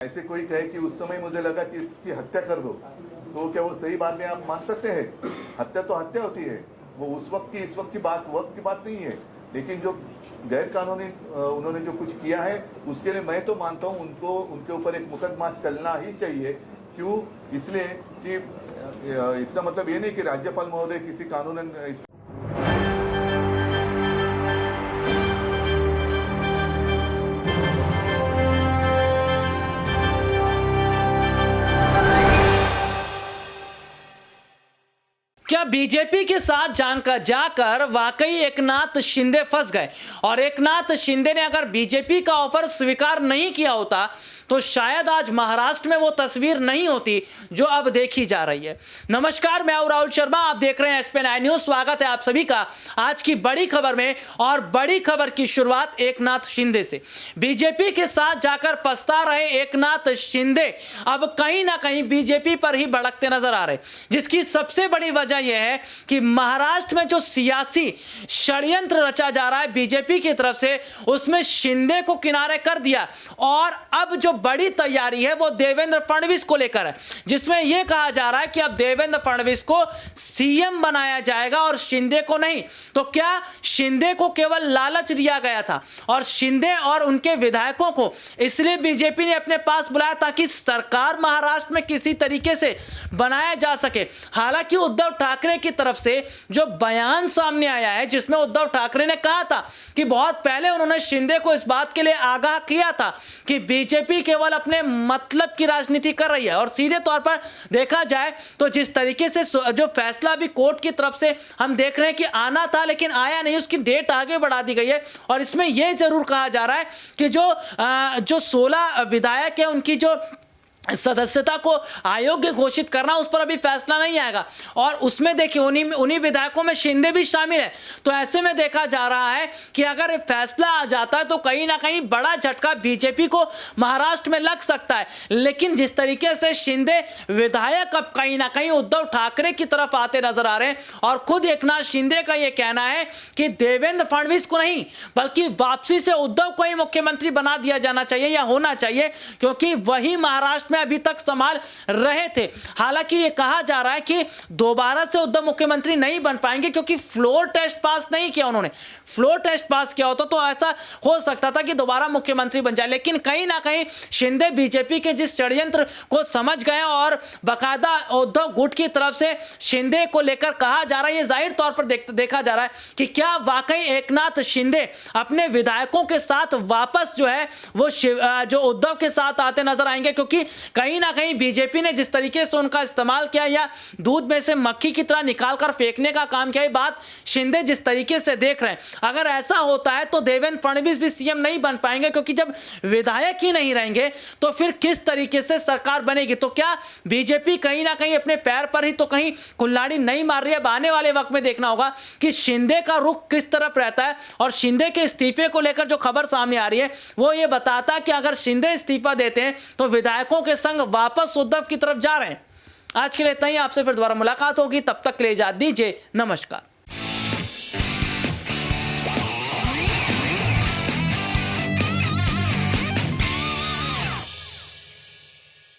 ऐसे कोई कहे कि उस समय मुझे लगा कि इसकी हत्या कर दो, तो क्या वो सही बात में आप मान सकते हैं? हत्या तो हत्या होती है, वो उस वक्त की इस वक्त की बात वक्त की बात नहीं है। लेकिन जो गैर कानूनी उन्होंने जो कुछ किया है उसके लिए मैं तो मानता हूँ उनको उनके ऊपर एक मुकदमा चलना ही चाहिए। क्यों? इसलिए कि इसका मतलब ये नहीं कि राज्यपाल महोदय किसी कानून क्या बीजेपी के साथ जाकर वाकई एकनाथ शिंदे फंस गए? और एकनाथ शिंदे ने अगर बीजेपी का ऑफर स्वीकार नहीं किया होता तो शायद आज महाराष्ट्र में वो तस्वीर नहीं होती जो अब देखी जा रही है। नमस्कार, मैं हूं राहुल शर्मा, आप देख रहे हैं SP9 न्यूज। स्वागत है आप सभी का आज की बड़ी खबर में। और बड़ी खबर की शुरुआत एकनाथ शिंदे से। बीजेपी के साथ जाकर पछता रहे एकनाथ शिंदे अब कहीं ना कहीं बीजेपी पर ही भड़कते नजर आ रहे, जिसकी सबसे बड़ी वजह यह है कि महाराष्ट्र में जो सियासी षड्यंत्र रचा जा रहा है बीजेपी की तरफ से, उसमें शिंदे को किनारे कर दिया। और अब जो बड़ी तैयारी है वो देवेंद्र फडणवीस को लेकर है, जिसमें यह कहा जा रहा है कि अब देवेंद्र फडणवीस को सीएम बनाया जाएगा और शिंदे को नहीं। तो क्या शिंदे को केवल लालच दिया गया था और शिंदे और उनके विधायकों को इसलिए बीजेपी ने अपने पास बुलाया ताकि सरकार महाराष्ट्र में किसी तरीके से बनाया जा सके? हालांकि उद्धव ठाकरे की तरफ से जो बयान सामने आया है, जिसमें उद्धव ठाकरे ने कहा था कि बहुत पहले उन्होंने शिंदे को इस बात के लिए आगाह किया था कि बीजेपी केवल अपने मतलब की राजनीति कर रही है। और सीधे तौर पर देखा जाए तो जिस तरीके से जो फैसला भी कोर्ट की तरफ से हम देख रहे हैं कि आना था लेकिन आया नहीं, उसकी डेट आगे बढ़ा दी गई है। और इसमें यह जरूर कहा जा रहा है कि जो 16 विधायक है उनकी जो सदस्यता को अयोग्य घोषित करना, उस पर अभी फैसला नहीं आएगा। और उसमें देखिए उन्हीं विधायकों में शिंदे भी शामिल है। तो ऐसे में देखा जा रहा है कि अगर फैसला आ जाता है तो कहीं ना कहीं बड़ा झटका बीजेपी को महाराष्ट्र में लग सकता है। लेकिन जिस तरीके से शिंदे विधायक अब कहीं ना कहीं उद्धव ठाकरे की तरफ आते नजर आ रहे हैं, और खुद एकनाथ शिंदे का यह कहना है कि देवेंद्र फडणवीस को नहीं बल्कि वापसी से उद्धव को ही मुख्यमंत्री बना दिया जाना चाहिए या होना चाहिए, क्योंकि वही महाराष्ट्र में अभी तक संभाल रहे थे। हालांकि यह कहा जा रहा है कि दोबारा से उद्धव मुख्यमंत्री नहीं बन पाएंगे, क्योंकि फ्लोर टेस्ट पास नहीं किया उन्होंने। फ्लोर टेस्ट पास किया होता तो ऐसा हो सकता था कि दोबारा मुख्यमंत्री बन जाए। लेकिन कहीं ना कहीं शिंदे बीजेपी के जिस षड्यंत्र को समझ गए और बाकायदा उद्धव गुट की तरफ से शिंदे को लेकर कहा जा रहा है, यह जाहिर तौर पर देखा जा रहा है कि क्या वाकई एकनाथ शिंदे अपने विधायकों के साथ वापस जो है वो जो उद्धव के साथ आते नजर आएंगे। क्योंकि कहीं ना कहीं बीजेपी ने जिस तरीके से उनका इस्तेमाल किया या दूध में से मक्खी की तरह निकालकर फेंकने का काम किया, ये बात शिंदे जिस तरीके से देख रहे हैं, अगर ऐसा होता है तो देवेंद्र फडणवीस भी सीएम नहीं बन पाएंगे। क्योंकि जब विधायक ही नहीं रहेंगे तो फिर किस तरीके से सरकार बनेगी? तो क्या बीजेपी कहीं ना कहीं अपने पैर पर ही तो कहीं कुल्हाड़ी नहीं मार रही है? आने वाले वक्त में देखना होगा कि शिंदे का रुख किस तरफ रहता है। और शिंदे के इस्तीफे को लेकर जो खबर सामने आ रही है वो ये बताता है कि अगर शिंदे इस्तीफा देते हैं तो विधायकों के संग वापस उद्धव की तरफ जा रहे हैं। आज के लिए इतना ही, आपसे फिर दोबारा मुलाकात होगी, तब तक के लिए इजाजत दीजिए, नमस्कार।